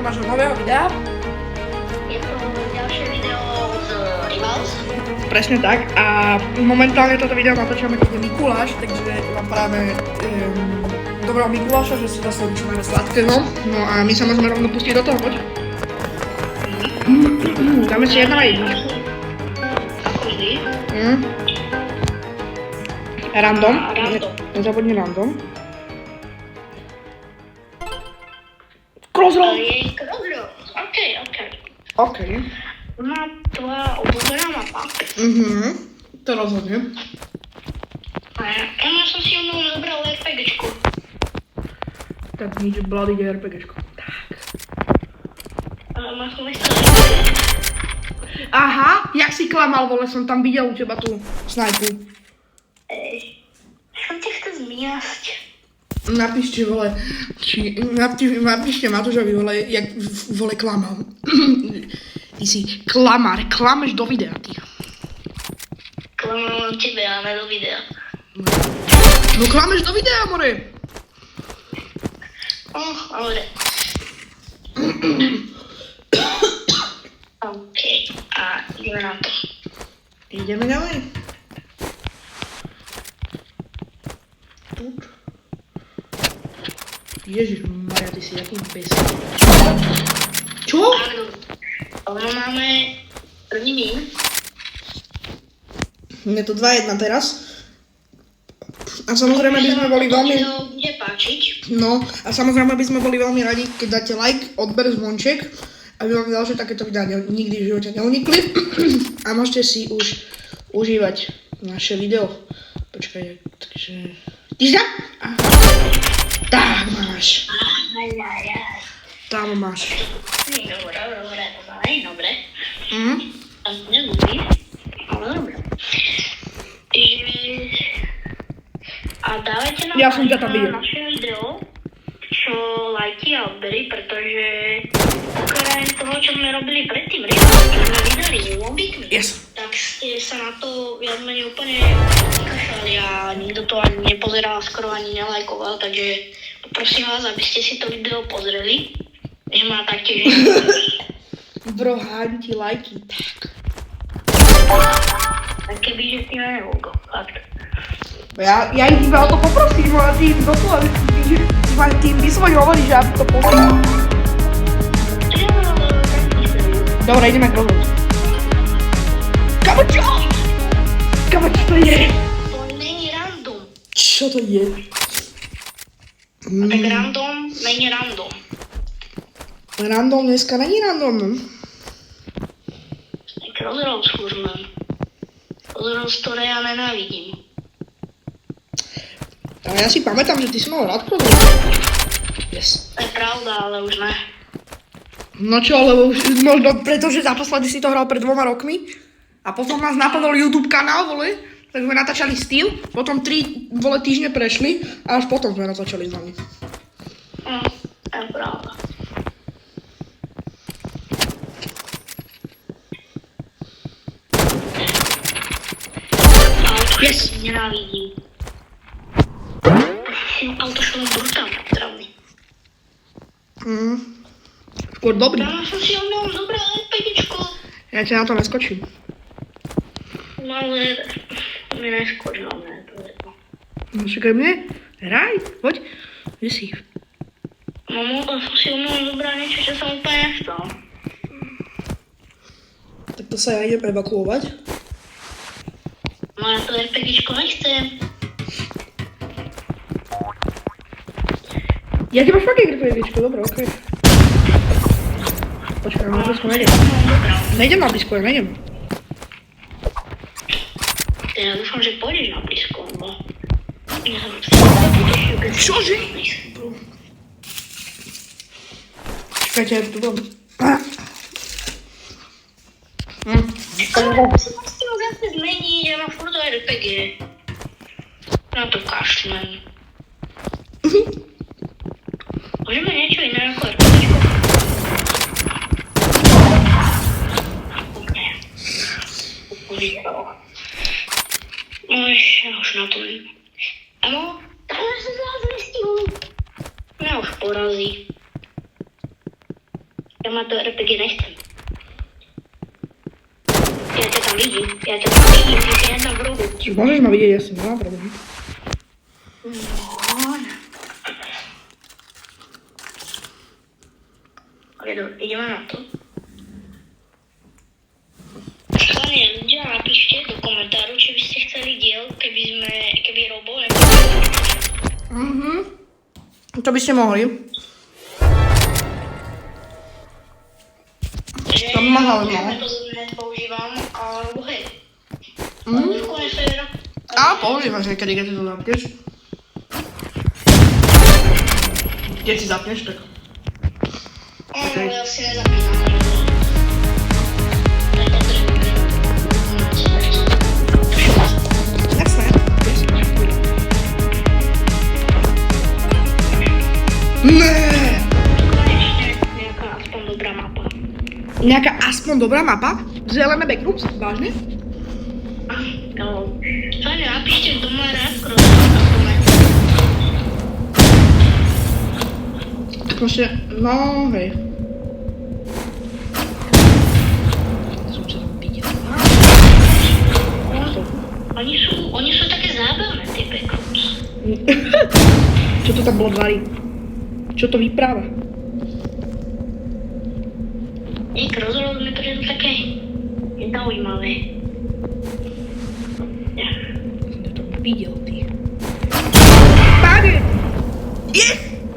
nášho nového videa. Je to ďalšie video z Rivals. Presne tak a momentálne toto video natáčame, keď je Mikuláš, takže vám práve dobrého Mikuláša, že si zase vyčíname sladkého. No a my sa môžeme rovno pustiť do toho, poď. Dáme si jedna a jedničku. Ako vždy. Random. Random. Nezabudni random. Crossroads. Je Crossroads. OK. OK. Má tvoja obľúbená mapa. To rozhodne. Ja som si ju zobral RPGčku. Tak nič bloody RPGčko. Tak. Má som ešte Aha, jak si klamal, vole, som tam videl u teba tú snajpu. Som ti chce zmiasť. Napíšte, vole, napíšte Matúšovi, vole, jak vole klamal. Ty si klamár, klameš do videa, ty. Klamám tebe, ale do videa. No klameš do videa, more. Dobre. OK, a ideme na to. Ideme ďalej. Ježišmaria, ty si jaký pes. Čo? Áno, máme prvý mín. Je to 2-1 teraz. A samozrejme by sme boli veľmi... Bude páčiť. No, a samozrejme by sme boli veľmi radi, keď dáte like, odber, zvonček, aby vám ďalšie takéto videa nikdy v živote neunikli. A môžete si už užívať naše video. Počkaj, takže... Tyžda? Tak máš. Tam máš. Dobre. A nebudí, ale dobre. A dávajte nám Ja som ťa tam videl. naše video, čo lajky a odbery, pretože okrem toho, čo sme robili predtým, čo sme vydali lobbytmi, Yes. tak ste sa na to viac menej úplne vykašľali a nikto to ani nepozeral, skoro ani nelajkoval, takže poprosím vás, aby ste si to video pozreli, že má taktiež. Bro, háň ti lajky. Tak. Tak kebyže si na nevoľko, fakt. Ja ich iba o to poprosím, ale ty im doslova, ty im vyslovene hovoríš, že ja to poslím. Dobre, ideme k rozhodu. Kamočo! Kamočo to je? To není random. Čo to je? Tak random není random. Random dneska není random. Tak Crossroads furt. Crossroads, ktoré ja nenávidím. Ale ja si pamätám, že ty si mal rád Crossroads. Yes. To je pravda, ale už ne. No čo, lebo už možno pretože naposledy si to hral pred 2 rokmi a potom nás napadol YouTube kanál, vole, tak sme natáčali styl, potom 3 vole týždne prešli a až potom sme natáčali s nami. To je pravda. Yes. Nenávidím. Autošolom brutálne travný. Skôr dobrý. Ja som si omnal dobré RPGčko. Ja ťa na to neskočím. No ale mi neskoč na mňa, to je to. No čakaj mne, hraj, poď, kde si? No som si omnal dobré niečo, čo sa úplne nestalo. Tak to sa ja idem evakuovať. No ja to RPGčko nechcem. Ja ti máš fakt RPGčko, dobre, okej. Počkaj, na blízko nejdem. Nejdem na blízko, ja nejdem. Ja dúfam, že pôjdeš na blízko, lebo... Čože? Čakajte, ja tu dom. Ale sa to s tým zase zmení, ja mám furt RPG. Na to kašlem. Môžeme niečo iné ako RPGčko? Ja už na to neviem. Áno, ale som zase nestihol. Mňa už porazí. Ja ma to RPG nechcem. Ja ťa tam vidím, ty si jedna v rohu. Môžeš ma vidieť, ja si nemám problém. Ok, dobre, ideme na to. Schválne ľudia, napíšte do komentáru, či by ste chceli diel, keby Robo To by ste mohli. že To by ma zaujímalo. ja to používam a Robo hej. Trošku nefér. A používaš aj keď to zapneš. Keď si zapneš, tak... No, ja si nezapínam. Nepotrebujem. Jasné. Ne. Konečne nejaká aspoň dobrá mapa. Nejaká aspoň dobrá mapa? Zelené backrooms? Vážne? No, fajne, napíšte, kto má rád crossfit. Proste, no hej. Som sa tam videl. Oni sú také zábavné, tie backrooms. Čo to tam bolo tvári? Čo to vypráva? Rozhodol mi to, že to také nezaujímavé. Ja. Som to tam videl, ty. Páne!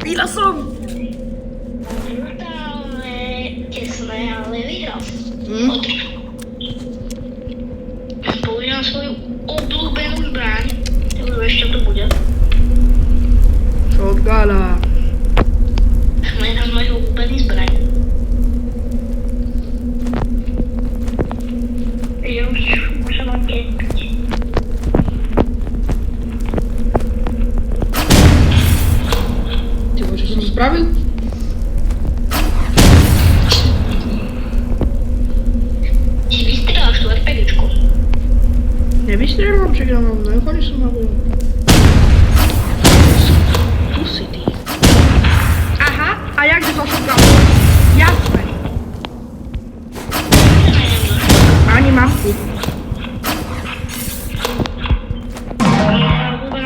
Videl som! Brutálne, tesné, ale vyhral. Používam svoju obľúbenú zbraň. Nevieš, čo to bude. Shotguna. Hľadám môj obľúbený zbraň. Ja už sa mám kepiť. Ty čo som spravil? Si vystrieľaš tú RPGčku. Nevystrieľam, čak ja mám nekonečne som mal. Tu si ty. Aha, a jakže to shotgun? Jasné. Ani mamku.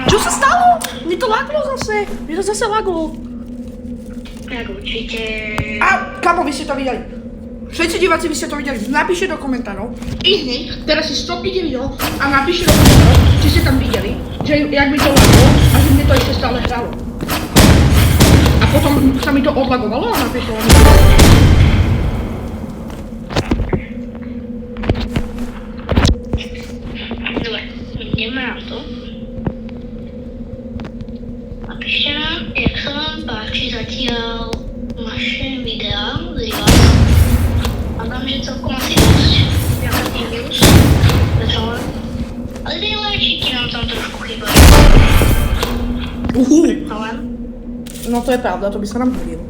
Čo sa stalo? Mne to laglo zase. Mne to zase laglo. Tak určite... A kamo, vy ste to videli? Všetci diváci, vy ste to videli. Napíšte do komentárov. I hneď, teraz si stopnite video a napíšte do komentárov, či ste tam videli, že jak mi to laglo a že mne to ešte stále hralo. A potom sa mi to odlagovalo a napíšlo mi to. Dobre, ideme na to. Napíšte nám, jak sa vám páči zatiaľ naše videá z vás. A dám, že celkom asi dosť. Nejaký views. Ale tie lajčiky nám tam trošku chýbajú. Ale No to je pravda, to by sa nám hodilo.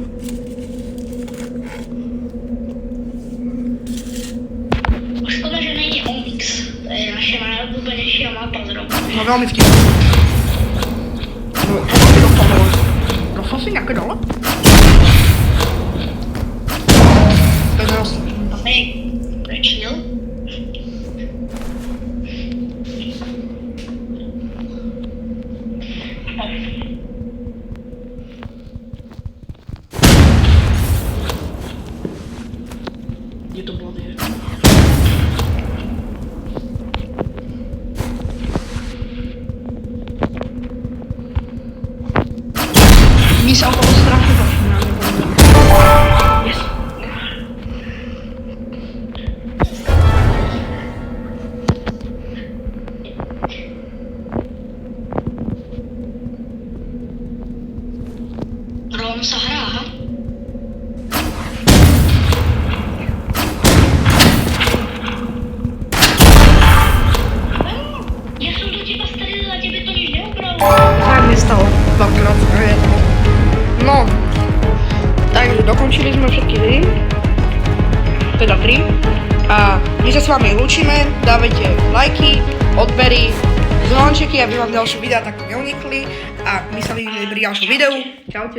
škoda, že není Onyx. To je naša najobľúbenejšia mapa z roku. No veľmi vtipné. No, čo si dostal dole? Dostal si nejaké dole? To je nerostné. Hej, prečil? Kde to bolo, nie? Mi sa okolo strašne začína. Yes. Rom sa hrá, aha. Ja som do teba strelil a tebe to nič neubralo. Tak nestalo. Dvakrát. No. Takže dokončili sme všetky hry. Teda 3. A my sa s vami lúčime. Dávajte lajky, odbery, zvončeky, aby vám ďalšie videá takto neunikli. A my sa vidíme pri ďalšom videu. Čaute.